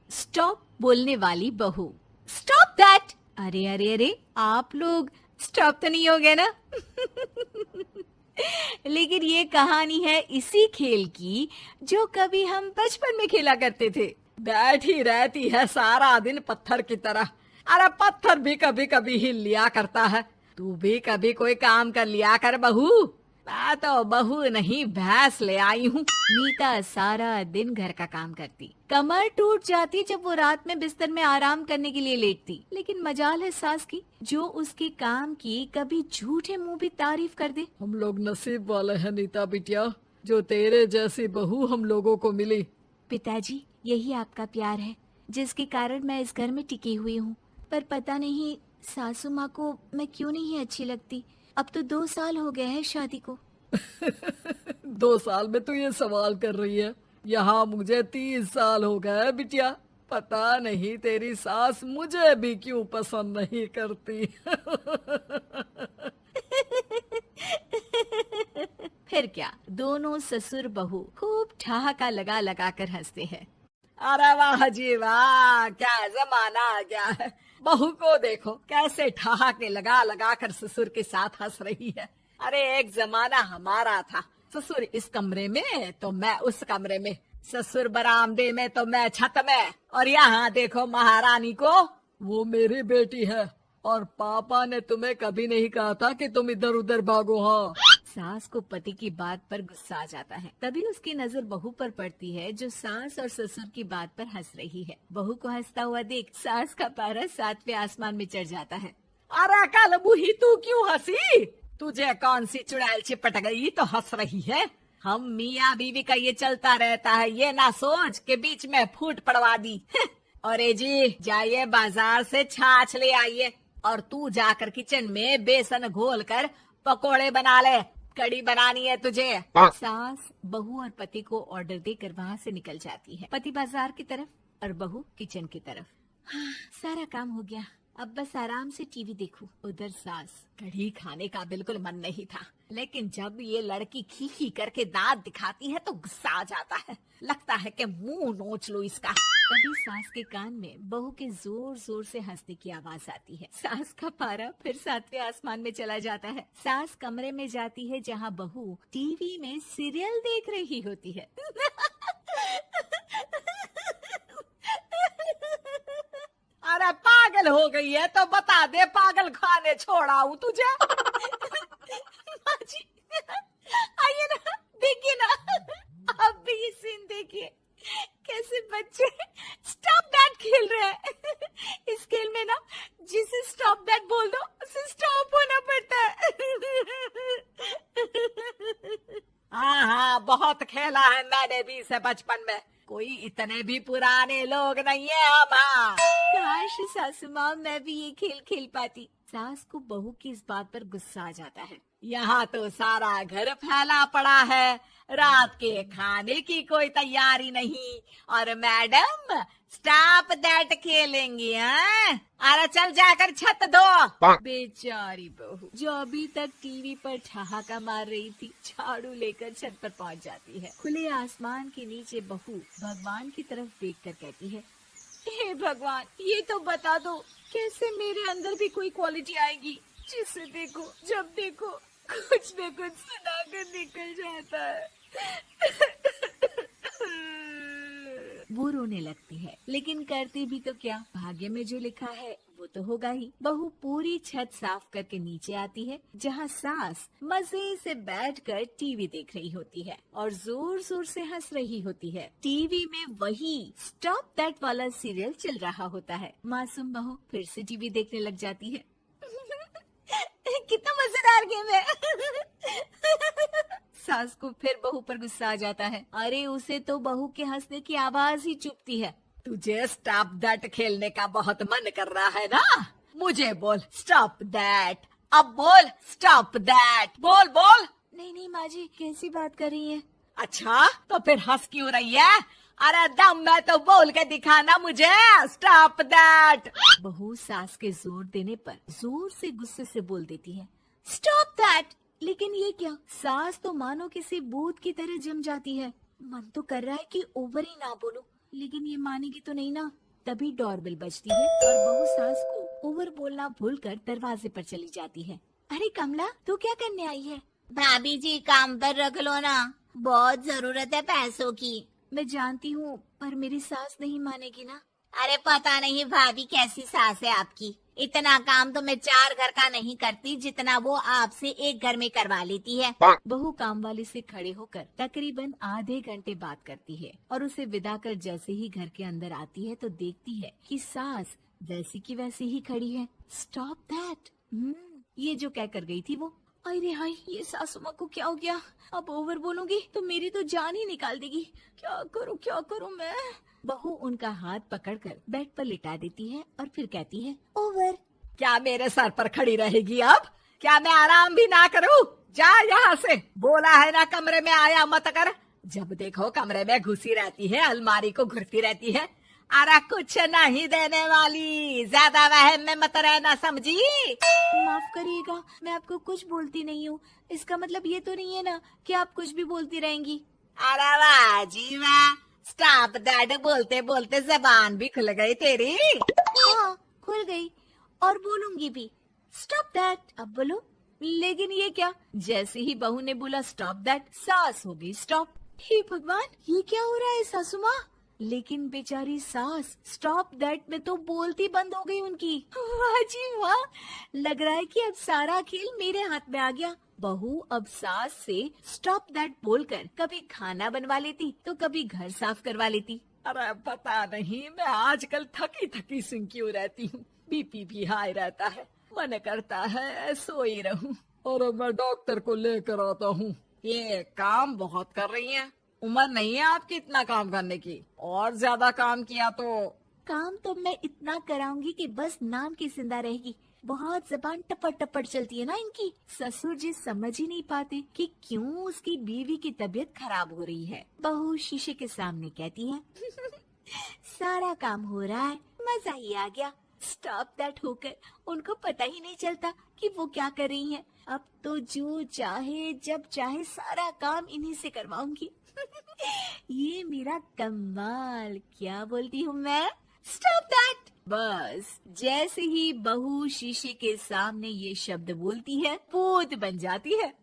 Stop बोलने वाली बहू। Stop that. अरे अरे अरे, आप लोग स्टॉप तो नहीं हो गए ना? लेकिन ये कहानी है इसी खेल की जो कभी हम बचपन में खेला करते थे। बैठी रहती है सारा दिन पत्थर की तरह। अरे पत्थर भी कभी कभी हिल लिया करता है। तू भी कभी कोई काम कर लिया कर बहू। मैं तो बहू नहीं भैंस ले आई हूँ। मीता सारा दिन घर का काम करती, कमर टूट जाती जब वो रात में बिस्तर में आराम करने के लिए लेटती। लेकिन मजाल है सास की, जो उसके काम की कभी झूठे मुंह भी तारीफ कर दे। हम लोग नसीब वाले हैं नीता बिटिया, जो तेरे जैसी बहू हम लोगों को मिली। पिताजी, यही आपका प्यार है जिसके कारण मैं इस घर में टिकी हुई हूँ। पर पता नहीं सासू माँ को मैं क्यों नहीं अच्छी लगती। अब तो 2 साल हो गए हैं शादी को। 2 साल में तू ये सवाल कर रही है? यहाँ मुझे 30 साल हो गए बिटिया। पता नहीं तेरी सास मुझे भी क्यों पसंद नहीं करती। फिर क्या, दोनों ससुर बहू खूब ठहाका लगा लगा कर हंसते हैं। अरे वाह जी वाह, क्या जमाना आ गया है। बहू को देखो कैसे ठहाके लगा लगा कर ससुर के साथ हंस रही है। अरे एक जमाना हमारा था, ससुर इस कमरे में तो मैं उस कमरे में, ससुर बरामदे में तो मैं छत में। और यहाँ देखो महारानी को, वो मेरी बेटी है। और पापा ने तुम्हें कभी नहीं कहा था कि तुम इधर उधर भागो। हाँ, सास को पति की बात पर गुस्सा आ जाता है। तभी उसकी नजर बहू पर पड़ती है जो सास और ससुर की बात पर हंस रही है। बहू को हंसता हुआ देख सास का पारा 7वें आसमान में चढ़ जाता है। अरे कल बूही तू क्यों हंसी? तुझे कौन सी चुड़ैल चिपट गई तो हंस रही है? हम मियाँ बीवी का ये चलता रहता है, ये ना सोच के बीच में फूट पड़वा दी। अरे जी जाइए बाजार से छाछ ले आइए, और तू जाकर किचन में बेसन घोल कर पकोड़े बना ले, कड़ी बनानी है तुझे। सास बहू और पति को ऑर्डर देकर वहाँ से निकल जाती है। पति बाजार की तरफ और बहू किचन की तरफ। हाँ, सारा काम हो गया, अब बस आराम से टीवी देखूं। उधर सास, कढ़ी खाने का बिल्कुल मन नहीं था, लेकिन जब ये लड़की खी खी करके दांत दिखाती है तो गुस्सा आ जाता है। लगता है कि मुंह नोच लो इसका। तभी सास के कान में बहू के जोर जोर से हंसने की आवाज आती है। सास का पारा फिर 7वें आसमान में चला जाता है। सास कमरे में जाती है जहाँ बहू टीवी में सीरियल देख रही होती है। अरे पागल हो गई है तो बता दे, पागल खाने छोड़ाऊं तुझे? माँ जी, आइए ना, देखिए ना, आप भी ये सीन देखिए, कैसे बच्चे स्टॉप दैट खेल रहे हैं। इस खेल में ना जिसे स्टॉप दैट बोल दो उसे स्टॉप होना पड़ता है। हाँ हाँ, बहुत खेला है मैंने भी इसे बचपन में। कोई इतने भी पुराने लोग नहीं है हम। हाँ, काश सासू माँ मैं भी ये खेल खेल पाती। सास को बहू की इस बात पर गुस्सा आ जाता है। यहाँ तो सारा घर फैला पड़ा है, रात के खाने की कोई तैयारी नहीं, और मैडम स्टॉप दैट खेलेंगी। हाँ, अरे चल जाकर छत धो। बेचारी बहू जो अभी तक टीवी पर ठहाका मार रही थी, झाड़ू लेकर छत पर पहुंच जाती है। खुले आसमान के नीचे बहू भगवान की तरफ देखकर कहती है, हे भगवान, ये तो बता दो कैसे मेरे अंदर भी कोई क्वालिटी आएगी जिसे देखो जब देखो कुछ न कुछ सुनाकर निकल जाता है। वो रोने लगती है, लेकिन करती भी तो क्या, भाग्य में जो लिखा है वो तो होगा ही। बहू पूरी छत साफ करके नीचे आती है जहाँ सास मजे से बैठकर टीवी देख रही होती है और जोर जोर से हंस रही होती है। टीवी में वही स्टॉप दैट वाला सीरियल चल रहा होता है। मासूम बहू फिर से टीवी देखने लग जाती है। कितना मजेदार गेम है। सास को फिर बहू पर गुस्सा आ जाता है। अरे उसे तो बहू के हंसने की आवाज ही चुभती है। तुझे स्टॉप दैट खेलने का बहुत मन कर रहा है ना? मुझे बोल स्टॉप दैट, अब बोल स्टॉप दैट, बोल बोल। नहीं नहीं माँ जी, कैसी बात कर रही है? अच्छा तो फिर हंस क्यों रही है? अरे दम में तो बोल के दिखाना मुझे स्टॉप दैट। बहू सास के जोर देने पर जोर से गुस्से से बोल देती है, स्टॉप दैट। लेकिन ये क्या, सास तो मानो किसी भूत की तरह जम जाती है। मन तो कर रहा है कि ओवर ही ना बोलूं, लेकिन ये मानेगी तो नहीं ना। तभी डोरबेल बजती है और बहू सास को ओवर बोलना भूलकर दरवाजे पर चली जाती है। अरे कमला, तू क्या करने आई है? भाभी जी काम पर रख लो ना, बहुत जरूरत है पैसों की। मैं जानती हूँ, पर मेरी सास नहीं मानेगी ना। अरे पता नहीं भाभी कैसी सास है आपकी, इतना काम तो मैं 4 घर का नहीं करती जितना वो आपसे एक घर में करवा लेती है। बहू काम वाली से खड़े होकर तकरीबन आधे घंटे बात करती है और उसे विदा कर जैसे ही घर के अंदर आती है तो देखती है कि सास वैसी की वैसी ही खड़ी है। Stop that. ये जो कह कर गई थी वो। अरे हाय, ये सासू माँ को क्या हो गया? अब ओवर बोलूंगी तो मेरी तो जान ही निकाल देगी। क्या करूँ मैं? बहू उनका हाथ पकड़कर बेड पर लिटा देती है और फिर कहती है, ओवर। क्या मेरे सर पर खड़ी रहेगी अब? क्या मैं आराम भी ना करूं? जा यहाँ से, बोला है ना कमरे में आया मत कर। जब देखो कमरे में घुसी रहती है, अलमारी को घुरती रहती है। अरे कुछ नहीं देने वाली, ज्यादा वहम में मत रहना, समझी? माफ करिएगा, मैं आपको कुछ बोलती नहीं हूँ। इसका मतलब ये तो नहीं है ना कि आप कुछ भी बोलती रहेंगी। अरे वाह जी वाह, स्टॉप दैट बोलते बोलते जबान भी खुल गई तेरी। हाँ, खुल गई और बोलूंगी भी। Stop that. अब बोलो। लेकिन ये क्या? जैसे ही बहू ने बोला स्टॉप दैट, सास हो गई स्टॉप। हे भगवान, ये क्या हो रहा है सासू माँ? लेकिन बेचारी सास स्टॉप दैट में तो बोलती बंद हो गई उनकी। वाह जी वाह, लग रहा है कि अब सारा खेल मेरे हाथ में आ गया। बहू अब सास से स्टॉप दैट बोलकर कभी खाना बनवा लेती तो कभी घर साफ करवा लेती। अरे पता नहीं, मैं आजकल थकी थकी सी क्यों रहती हूँ। बीपी भी हाई रहता है, मन करता है सोई रहूं। और मैं डॉक्टर को लेकर आता हूँ। ये काम बहुत कर रही हैं, उम्र नहीं है आपकी इतना काम करने की। और ज्यादा काम किया तो काम तो मैं इतना कराऊंगी कि बस नाम की जिंदा रहेगी। बहुत जबान टपट टपट चलती है ना इनकी। ससुर जी समझ ही नहीं पाते कि क्यों उसकी बीवी की तबीयत खराब हो रही है। बहू शीशे के सामने कहती है, सारा काम हो रहा है, मजा ही आ गया। स्टॉप दैट होकर उनको पता ही नहीं चलता कि वो क्या कर रही हैं। अब तो जो चाहे जब चाहे सारा काम इन्हीं से करवाऊंगी। ये मेरा कमाल। क्या बोलती हूँ मैं? Stop that. बस जैसे ही बहू शीशे के सामने ये शब्द बोलती है, भूत बन जाती है।